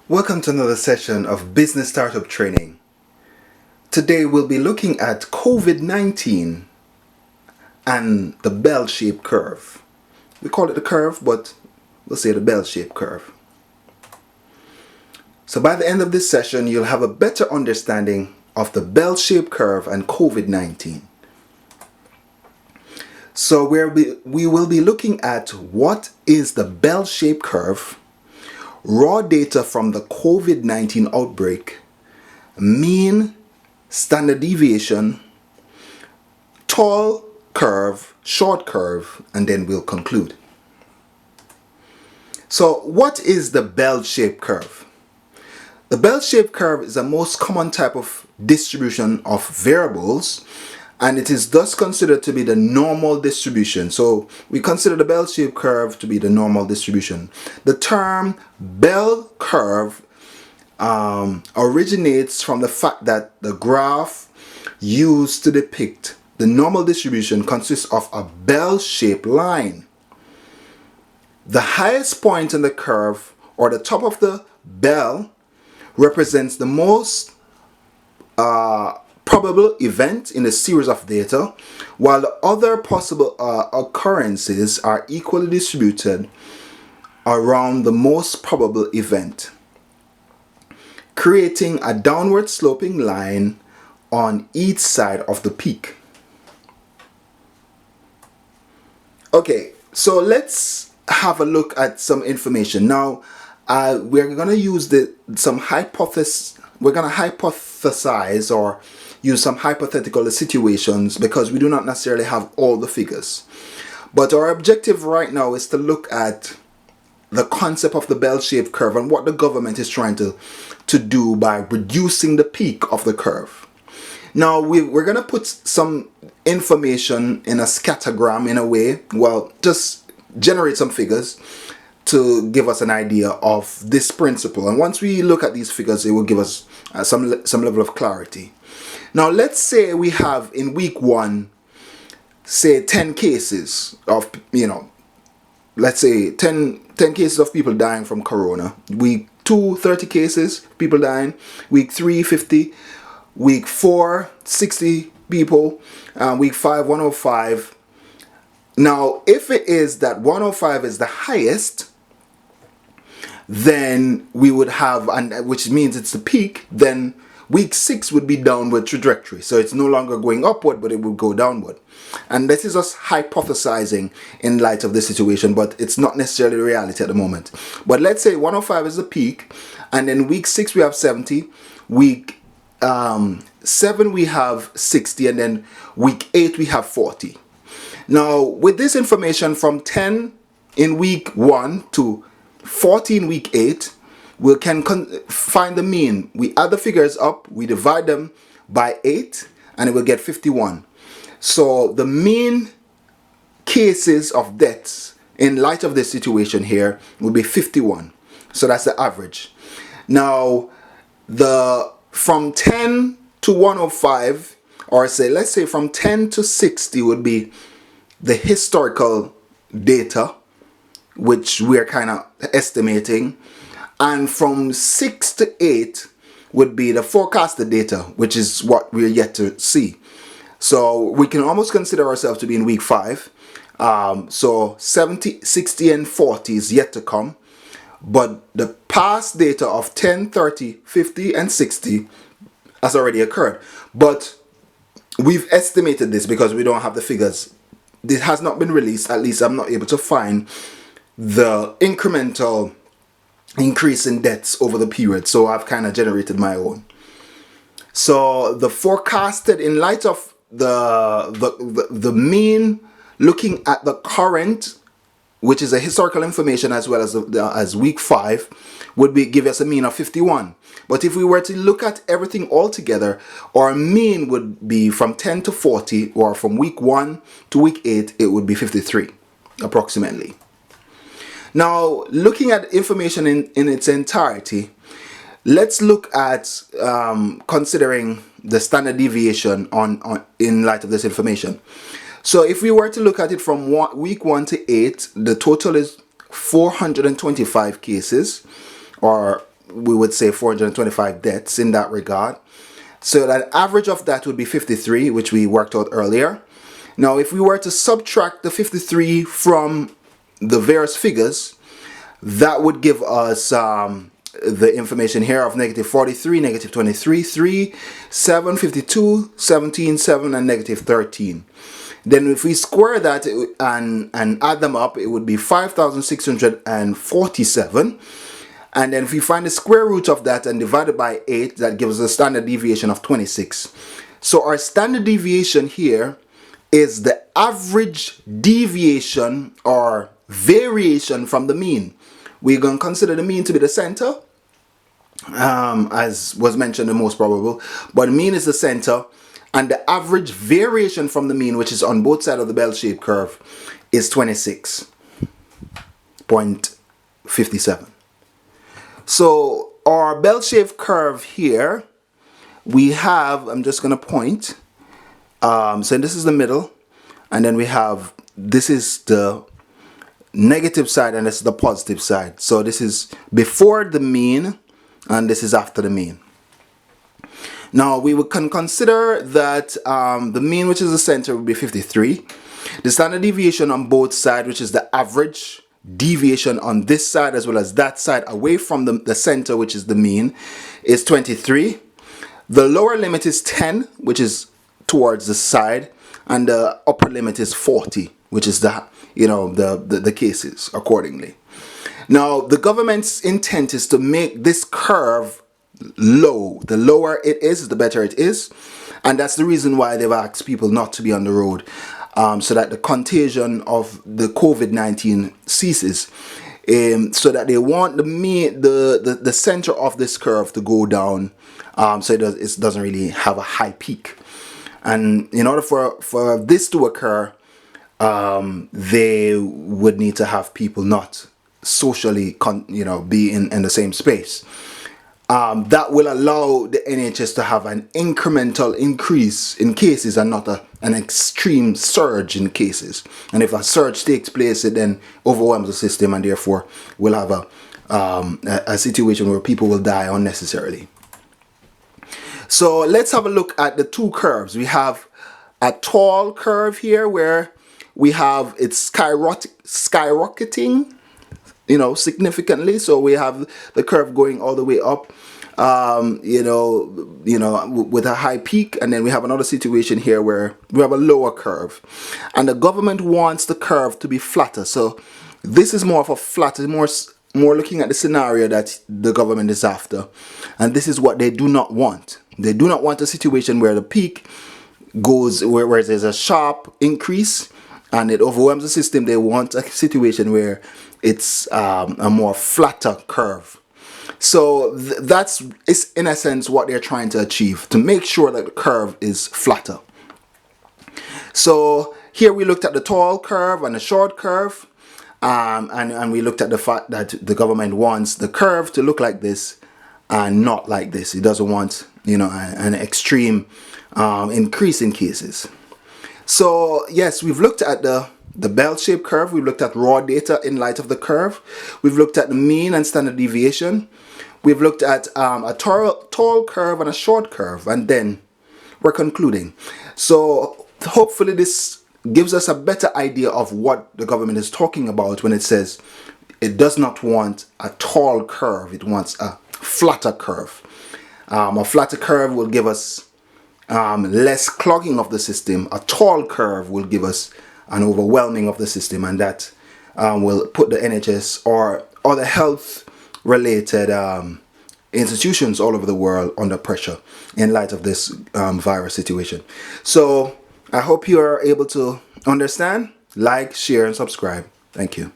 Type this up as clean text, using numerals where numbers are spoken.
Welcome to another session of Business Startup Training. Today we'll be looking at COVID-19 and the bell-shaped curve. We call it the curve, but we'll say the bell-shaped curve. So by the end of this session, you'll have a better understanding of the bell-shaped curve and COVID-19. So we will be looking at what is the bell-shaped curve, raw data from the COVID-19 outbreak, mean, standard deviation, tall curve, short curve, and then we'll conclude. So what is the bell-shaped curve? The bell-shaped curve is the most common type of distribution of variables, and it is thus considered to be the normal distribution. So we consider the bell-shaped curve to be the normal distribution. The term bell curve originates from the fact that the graph used to depict the normal distribution consists of a bell-shaped line. The highest point in the curve, or the top of the bell, represents the most probable event in a series of data, while the other possible occurrences are equally distributed around the most probable event, creating a downward sloping line on each side of the peak. Okay, so let's have a look at some information. Now, we're going to use we're going to hypothesize or use some hypothetical situations because we do not necessarily have all the figures. But our objective right now is to look at the concept of the bell-shaped curve and what the government is trying to do by reducing the peak of the curve. Now, we're going to put some information in a scattergram in a way, well, just generate some figures to give us an idea of this principle. And once we look at these figures, it will give us some level of clarity. Now, let's say we have in week 1, say 10 cases of, let's say 10 cases of people dying from corona. Week 2, 30 cases, people dying. Week 3, 50. Week 4, 60 people. Week 5, 105. Now, if it is that 105 is the highest, then we would have, and which means it's the peak, then week 6 would be downward trajectory. So it's no longer going upward, but it would go downward. And this is us hypothesizing in light of the situation, but it's not necessarily reality at the moment. But let's say 105 is the peak, and then week 6 we have 70, week 7 we have 60, and then week 8 we have 40. Now, with this information from 10 in week 1 to 40 in week 8, we can find the mean. We add the figures up, we divide them by 8, and it will get 51. So the mean cases of deaths in light of this situation here will be 51. So that's the average. Now, from 10 to 105, or let's say from 10 to 60 would be the historical data, which we're kind of estimating. And from 6 to 8 would be the forecasted data, which is what we're yet to see. So we can almost consider ourselves to be in week 5. So 70, 60, and 40 is yet to come. But the past data of 10, 30, 50, and 60 has already occurred. But we've estimated this because we don't have the figures. This has not been released. At least I'm not able to find the incremental increase in deaths over the period, so I've kind of generated my own. So the forecasted, in light of the mean, looking at the current, which is a historical information as well as week 5, would give us a mean of 51. But if we were to look at everything all together, our mean would be from 10 to 40, or from week 1 to week 8, it would be 53 approximately. Now, looking at information in its entirety, let's look at considering the standard deviation in light of this information. So if we were to look at it from week 1 to 8, the total is 425 cases, or we would say 425 deaths in that regard. So that average of that would be 53, which we worked out earlier. Now, if we were to subtract the 53 from the various figures, that would give us the information here of negative 43, negative 23, 3, 7, 52, 17, 7, and negative 13. Then if we square that and add them up, it would be 5,647. And then if we find the square root of that and divide it by 8, that gives us a standard deviation of 26. So our standard deviation here is the average deviation or variation from the mean. We're going to consider the mean to be the center, as was mentioned, the most probable. But the mean is the center, and the average variation from the mean, which is on both sides of the bell-shaped curve, is 26.57. So our bell-shaped curve here, we have, I'm just going to point, so this is the middle, and then we have, this is the negative side and this is the positive side. So this is before the mean and this is after the mean. Now we can consider that the mean, which is the center, would be 53. The standard deviation on both sides, which is the average deviation on this side as well as that side away from the center, which is the mean, is 23. The lower limit is 10, which is towards the side, and the upper limit is 40, which is the cases accordingly. Now the government's intent is to make this curve low. The lower it is, the better it is, and that's the reason why they've asked people not to be on the road, so that the contagion of the COVID-19 ceases. So that they want the center of this curve to go down, so it doesn't really have a high peak. And in order for this to occur, they would need to have people not socially be in the same space. That will allow the NHS to have an incremental increase in cases and not an extreme surge in cases. And if a surge takes place, it then overwhelms the system, and therefore we'll have a situation where people will die unnecessarily. So let's have a look at the two curves. We have a tall curve here where we have it skyrocketing, significantly. So we have the curve going all the way up, with a high peak, and then we have another situation here where we have a lower curve, and the government wants the curve to be flatter. So this is more of a flatter, more looking at the scenario that the government is after, and this is what they do not want. They do not want a situation where the peak goes where there's a sharp increase and it overwhelms the system. They want a situation where it's a more flatter curve. So that's in essence what they're trying to achieve, to make sure that the curve is flatter. So here we looked at the tall curve and the short curve, and we looked at the fact that the government wants the curve to look like this and not like this. It doesn't want an extreme increase in cases. So yes, we've looked at the bell-shaped curve. We've looked at raw data in light of the curve. We've looked at the mean and standard deviation. We've looked at a tall curve and a short curve, and then we're concluding. So hopefully this gives us a better idea of what the government is talking about when it says it does not want a tall curve, it wants a flatter curve. A flatter curve will give us less clogging of the system. A tall curve will give us an overwhelming of the system, and that will put the NHS or other health related institutions all over the world under pressure in light of this virus situation. So I hope you are able to understand, like, share, and subscribe. Thank you.